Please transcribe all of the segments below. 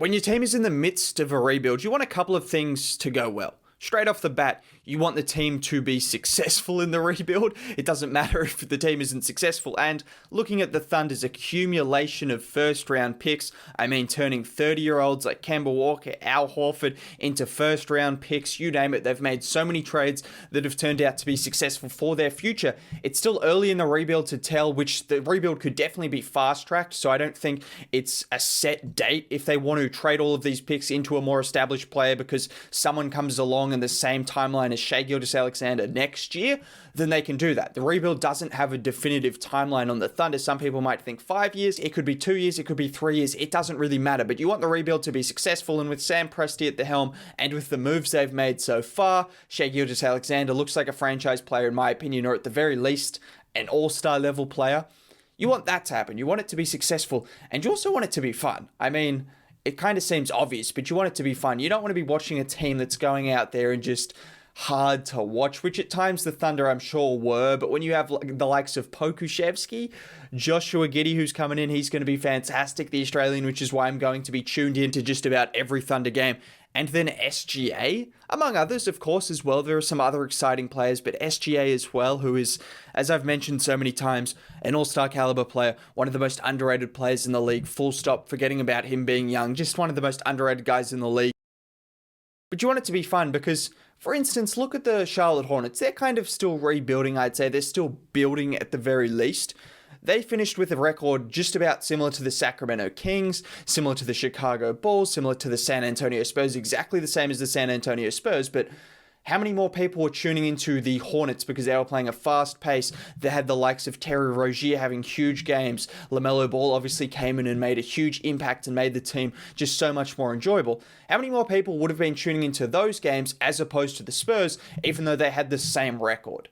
When your team is in the midst of a rebuild, you want a couple of things to go well. Straight off the bat, you want the team to be successful in the rebuild. It doesn't matter if the team isn't successful. And looking at the Thunder's accumulation of first-round picks, I mean turning 30-year-olds like Kemba Walker, Al Horford into first-round picks, you name it. They've made so many trades that have turned out to be successful for their future. It's still early in the rebuild to tell, which the rebuild could definitely be fast-tracked, so I don't think it's a set date if they want to trade all of these picks into a more established player because someone comes along in the same timeline as Shai Gilgeous-Alexander next year, then they can do that. The rebuild doesn't have a definitive timeline on the Thunder. Some people might think 5 years, it could be 2 years, it could be 3 years, it doesn't really matter, but you want the rebuild to be successful, and with Sam Presti at the helm, and with the moves they've made so far, Shai Gilgeous-Alexander looks like a franchise player in my opinion, or at the very least, an all-star level player. You want that to happen, you want it to be successful, and you also want it to be fun. I mean, it kind of seems obvious, but you want it to be fun. You don't want to be watching a team that's going out there and just hard to watch, which at times the Thunder I'm sure were, but when you have the likes of Pokusevski, Joshua Giddey who's coming in, he's going to be fantastic, the Australian, which is why I'm going to be tuned into just about every Thunder game. And then SGA, among others, of course, as well. There are some other exciting players, but SGA as well, who is, as I've mentioned so many times, an all-star caliber player, one of the most underrated players in the league, full stop, forgetting about him being young, just one of the most underrated guys in the league. But you want it to be fun because, for instance, look at the Charlotte Hornets. They're kind of still rebuilding, I'd say. They're still building at the very least. They finished with a record just about similar to the Sacramento Kings, similar to the Chicago Bulls, similar to the San Antonio Spurs, exactly the same as the San Antonio Spurs, but how many more people were tuning into the Hornets because they were playing a fast pace? They had the likes of Terry Rozier having huge games. LaMelo Ball obviously came in and made a huge impact and made the team just so much more enjoyable. How many more people would have been tuning into those games as opposed to the Spurs, even though they had the same record?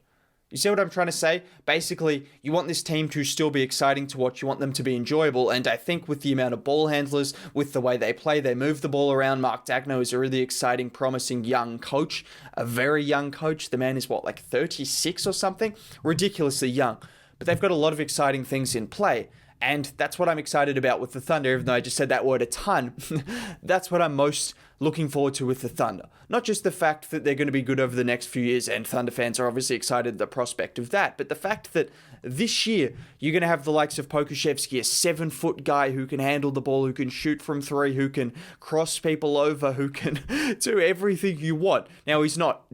You see what I'm trying to say? Basically, you want this team to still be exciting to watch. You want them to be enjoyable. And I think with the amount of ball handlers, with the way they play, they move the ball around. Mark Daigneault is a really exciting, promising young coach. A very young coach. The man is, like 36 or something? Ridiculously young. But they've got a lot of exciting things in play. And that's what I'm excited about with the Thunder, even though I just said that word a ton. That's what I'm most looking forward to with the Thunder. Not just the fact that they're going to be good over the next few years, and Thunder fans are obviously excited at the prospect of that, but the fact that this year you're going to have the likes of Pokusevski, a 7-foot guy who can handle the ball, who can shoot from three, who can cross people over, who can do everything you want. Now,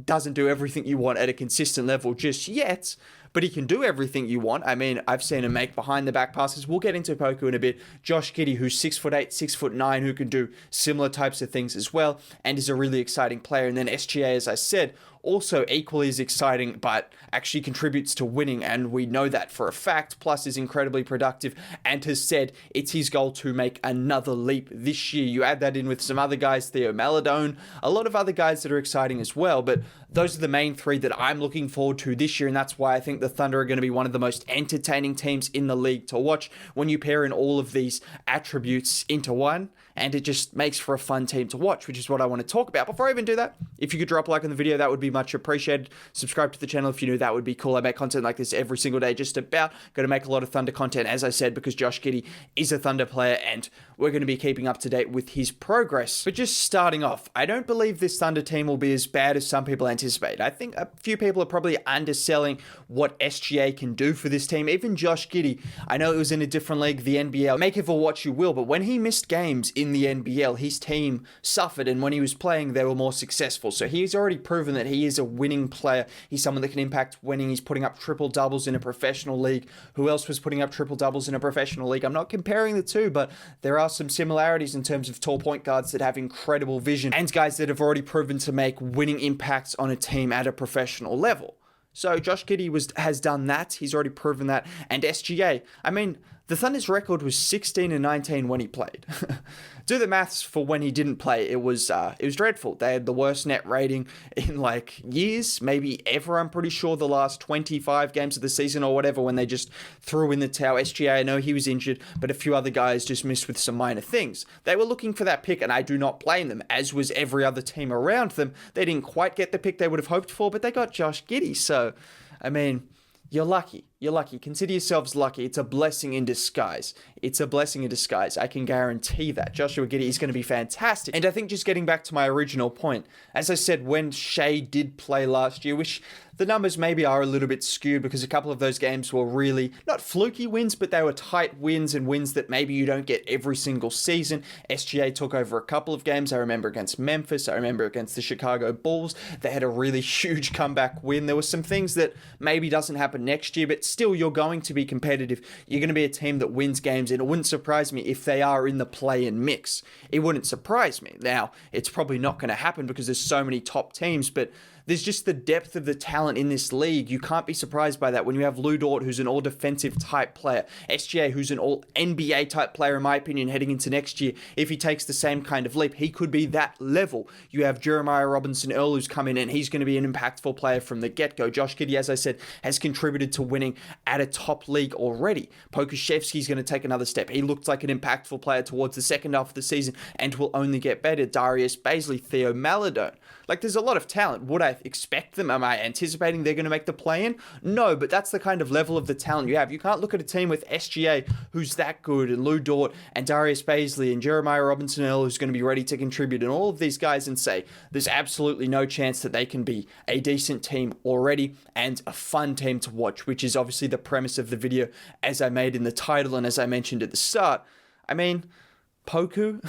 doesn't do everything you want at a consistent level just yet, but he can do everything you want. I mean, I've seen him make behind-the-back passes. We'll get into Poku in a bit. Josh Giddey, who's 6'8", 6'9", who can do similar types of things as well, and is a really exciting player. And then SGA, as I said, also equally as exciting, but actually contributes to winning, and we know that for a fact, plus is incredibly productive, and has said it's his goal to make another leap this year. You add that in with some other guys, Theo Maledon, a lot of other guys that are exciting as well, but those are the main three that I'm looking forward to this year, and that's why I think the Thunder are going to be one of the most entertaining teams in the league to watch when you pair in all of these attributes into one, and it just makes for a fun team to watch, which is what I want to talk about. Before I even do that, if you could drop a like on the video, that would be much appreciated. Subscribe to the channel if you're new, that would be cool. I make content like this every single day, just about. Going to make a lot of Thunder content, as I said, because Josh Giddey is a Thunder player, and we're going to be keeping up to date with his progress. But just starting off, I don't believe this Thunder team will be as bad as some people anticipate. I think a few people are probably underselling what SGA can do for this team. Even Josh Giddey, I know it was in a different league, the NBL. Make of it what you will, but when he missed games in the NBL, his team suffered, and when he was playing, they were more successful. So he's already proven that he is a winning player. He's someone that can impact winning. He's putting up triple-doubles in a professional league. Who else was putting up triple-doubles in a professional league? I'm not comparing the two, but there are some similarities in terms of tall point guards that have incredible vision and guys that have already proven to make winning impacts on a team at a professional level. So Josh Giddey has done that. He's already proven that. And SGA, I mean, the Thunder's record was 16-19 when he played. Do the maths for when he didn't play. It was dreadful. They had the worst net rating in like years, maybe ever. I'm pretty sure the last 25 games of the season or whatever, when they just threw in the towel. SGA, I know he was injured, but a few other guys just missed with some minor things. They were looking for that pick, and I do not blame them, as was every other team around them. They didn't quite get the pick they would have hoped for, but they got Josh Giddey. So, I mean, you're lucky. you're lucky. Consider yourselves lucky. It's a blessing in disguise. It's a blessing in disguise. I can guarantee that. Joshua Giddey is going to be fantastic. And I think just getting back to my original point, as I said, when Shea did play last year, which the numbers maybe are a little bit skewed because a couple of those games were really not fluky wins, but they were tight wins and wins that maybe you don't get every single season. SGA took over a couple of games. I remember against Memphis. I remember against the Chicago Bulls. They had a really huge comeback win. There were some things that maybe doesn't happen next year, but still you're going to be competitive. You're going to be a team that wins games, and it wouldn't surprise me if they are in the play-in mix. It wouldn't surprise me. Now, it's probably not going to happen because there's so many top teams, but there's just the depth of the talent in this league. You can't be surprised by that when you have Lou Dort, who's an all-defensive type player, SGA, who's an all-NBA type player, in my opinion, heading into next year. If he takes the same kind of leap, he could be that level. You have Jeremiah Robinson-Earl, who's come in, and he's going to be an impactful player from the get-go. Josh Giddey, as I said, has contributed to winning at a top league already. Pokusevski's going to take another step. He looked like an impactful player towards the second half of the season and will only get better. Darius Bazley, Theo Maledon. Like, there's a lot of talent. Would I expect them? Am I anticipating they're going to make the play-in? No, but that's the kind of level of the talent you have. You can't look at a team with SGA, who's that good, and Lou Dort, and Darius Bazley, and Jeremiah Robinson-Earl, who's going to be ready to contribute, and all of these guys, and say there's absolutely no chance that they can be a decent team already and a fun team to watch, which is obviously the premise of the video, as I made in the title and as I mentioned at the start. I mean, Poku,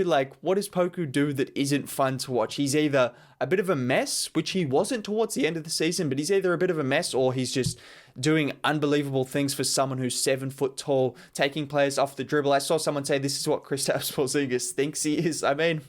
like, what does Poku do that isn't fun to watch? He's either a bit of a mess, which he wasn't towards the end of the season, but he's either a bit of a mess or he's just doing unbelievable things for someone who's 7 foot tall, taking players off the dribble. I saw someone say this is what Kristaps Porzingis thinks he is. I mean,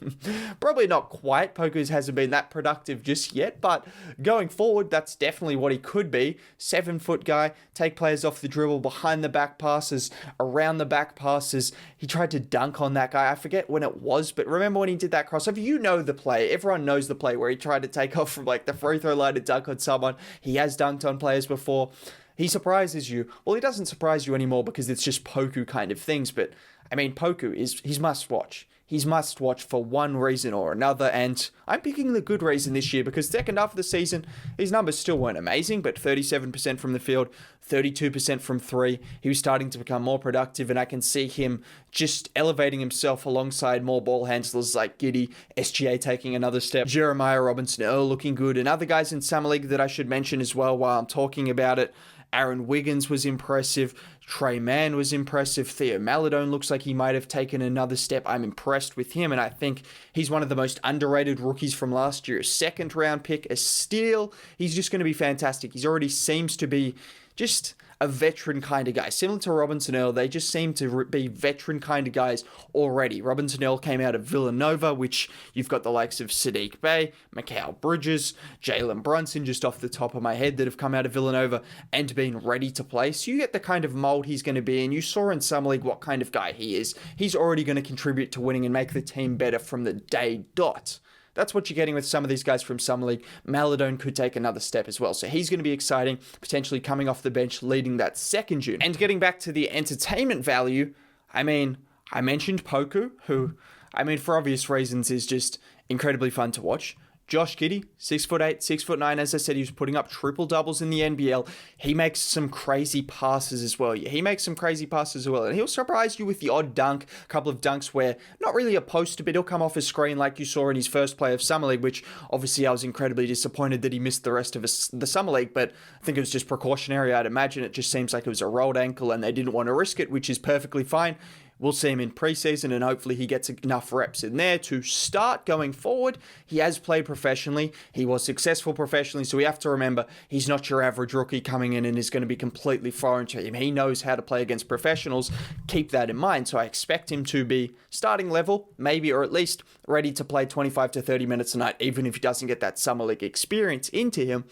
probably not quite. Poku hasn't been that productive just yet, but going forward, that's definitely what he could be. 7 foot guy, take players off the dribble, behind the back passes, around the back passes. He tried to dunk on that guy. I forget when it was, but remember when he did that crossover? You know the play. Everyone knows the play where he tried to take off from like the free throw line to dunk on someone. He has dunked on players before. He surprises you. Well, he doesn't surprise you anymore because it's just Poku kind of things. But, I mean, Poku he's must watch. He's must watch for one reason or another. And I'm picking the good reason this year because second half of the season, his numbers still weren't amazing, but 37% from the field, 32% from three. He was starting to become more productive, and I can see him just elevating himself alongside more ball handlers like Giddey, SGA taking another step, Jeremiah Robinson-Earl looking good, and other guys in Summer League that I should mention as well while I'm talking about it. Aaron Wiggins was impressive. Trey Mann was impressive. Theo Maledon looks like he might have taken another step. I'm impressed with him, and I think he's one of the most underrated rookies from last year. A second-round pick, a steal. He's just going to be fantastic. He's already seems to be just a veteran kind of guy. Similar to Robinson-Earl, they just seem to be veteran kind of guys already. Robinson-Earl came out of Villanova, which you've got the likes of Sadiq Bey, Mikal Bridges, Jalen Brunson, just off the top of my head, that have come out of Villanova and been ready to play. So you get the kind of mold he's going to be in. You saw in Summer League what kind of guy he is. He's already going to contribute to winning and make the team better from the day dot. That's what you're getting with some of these guys from Summer League. Maledon could take another step as well. So he's going to be exciting, potentially coming off the bench, leading that second unit. And getting back to the entertainment value, I mean, I mentioned Poku, who, I mean, for obvious reasons, is just incredibly fun to watch. Josh Giddey, 6'8", 6'9", as I said, he was putting up triple doubles in the NBL. He makes some crazy passes as well. Yeah, he makes some crazy passes as well. And he'll surprise you with the odd dunk, a couple of dunks where not really a poster, but he'll come off his screen like you saw in his first play of Summer League, which obviously I was incredibly disappointed that he missed the rest of the Summer League, but I think it was just precautionary. I'd imagine it just seems like it was a rolled ankle and they didn't want to risk it, which is perfectly fine. We'll see him in preseason, and hopefully he gets enough reps in there to start going forward. He has played professionally. He was successful professionally, so we have to remember he's not your average rookie coming in and is going to be completely foreign to him. He knows how to play against professionals. Keep that in mind. So I expect him to be starting level, maybe, or at least ready to play 25 to 30 minutes a night, even if he doesn't get that Summer League experience into him.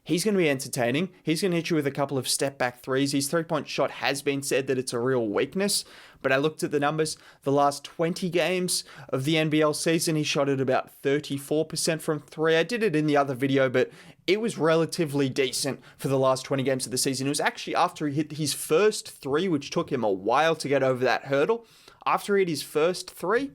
He's going to be entertaining. He's going to hit you with a couple of step-back threes. His three-point shot has been said that it's a real weakness, but I looked at the numbers. The last 20 games of the NBL season, he shot at about 34% from three. I did it in the other video, but it was relatively decent for the last 20 games of the season. It was actually after he hit his first three, which took him a while to get over that hurdle. After he hit his first three,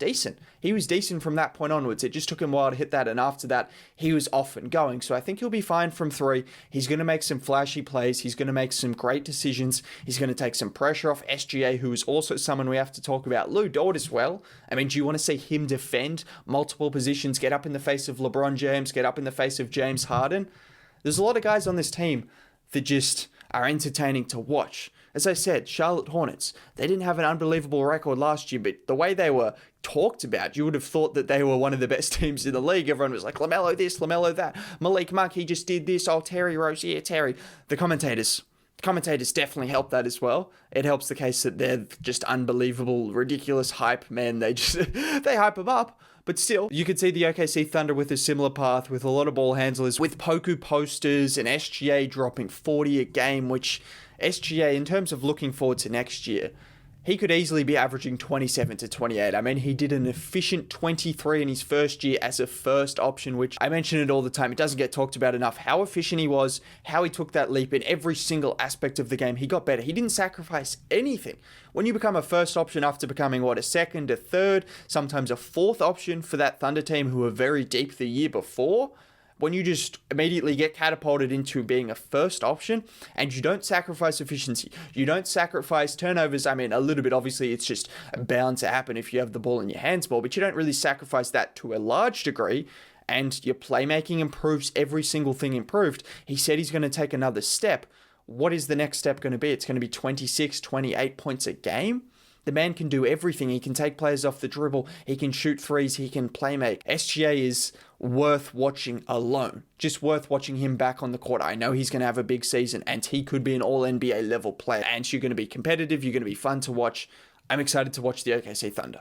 decent. He was decent from that point onwards. It just took him a while to hit that, and after that, he was off and going. So I think he'll be fine from three. He's going to make some flashy plays. He's going to make some great decisions. He's going to take some pressure off SGA, who is also someone we have to talk about. Lou Dort as well. I mean, do you want to see him defend multiple positions, get up in the face of LeBron James, get up in the face of James Harden? There's a lot of guys on this team that just are entertaining to watch. As I said, Charlotte Hornets, they didn't have an unbelievable record last year, but the way they were talked about, you would have thought that they were one of the best teams in the league. Everyone was like, LaMelo this, LaMelo that, Malik Monk, he just did this, oh, Terry Rozier, Terry. The commentators definitely help that as well. It helps the case that they're just unbelievable, ridiculous hype, man. They hype them up. But still, you could see the OKC Thunder with a similar path, with a lot of ball handlers, with Poku posters and SGA dropping 40 a game, which SGA, in terms of looking forward to next year, he could easily be averaging 27 to 28. I mean, he did an efficient 23 in his first year as a first option, which I mention it all the time. It doesn't get talked about enough. How efficient he was, how he took that leap in every single aspect of the game. He got better. He didn't sacrifice anything. When you become a first option after becoming, a second, a third, sometimes a fourth option for that Thunder team who were very deep the year before, when you just immediately get catapulted into being a first option and you don't sacrifice efficiency, you don't sacrifice turnovers. I mean, a little bit, obviously, it's just bound to happen if you have the ball in your hands more, but you don't really sacrifice that to a large degree, and your playmaking improves, every single thing improved. He said he's going to take another step. What is the next step going to be? It's going to be 26, 28 points a game? The man can do everything. He can take players off the dribble. He can shoot threes. He can play make. SGA is worth watching alone. Just worth watching him back on the court. I know he's going to have a big season and he could be an all-NBA level player. And you're going to be competitive. You're going to be fun to watch. I'm excited to watch the OKC Thunder.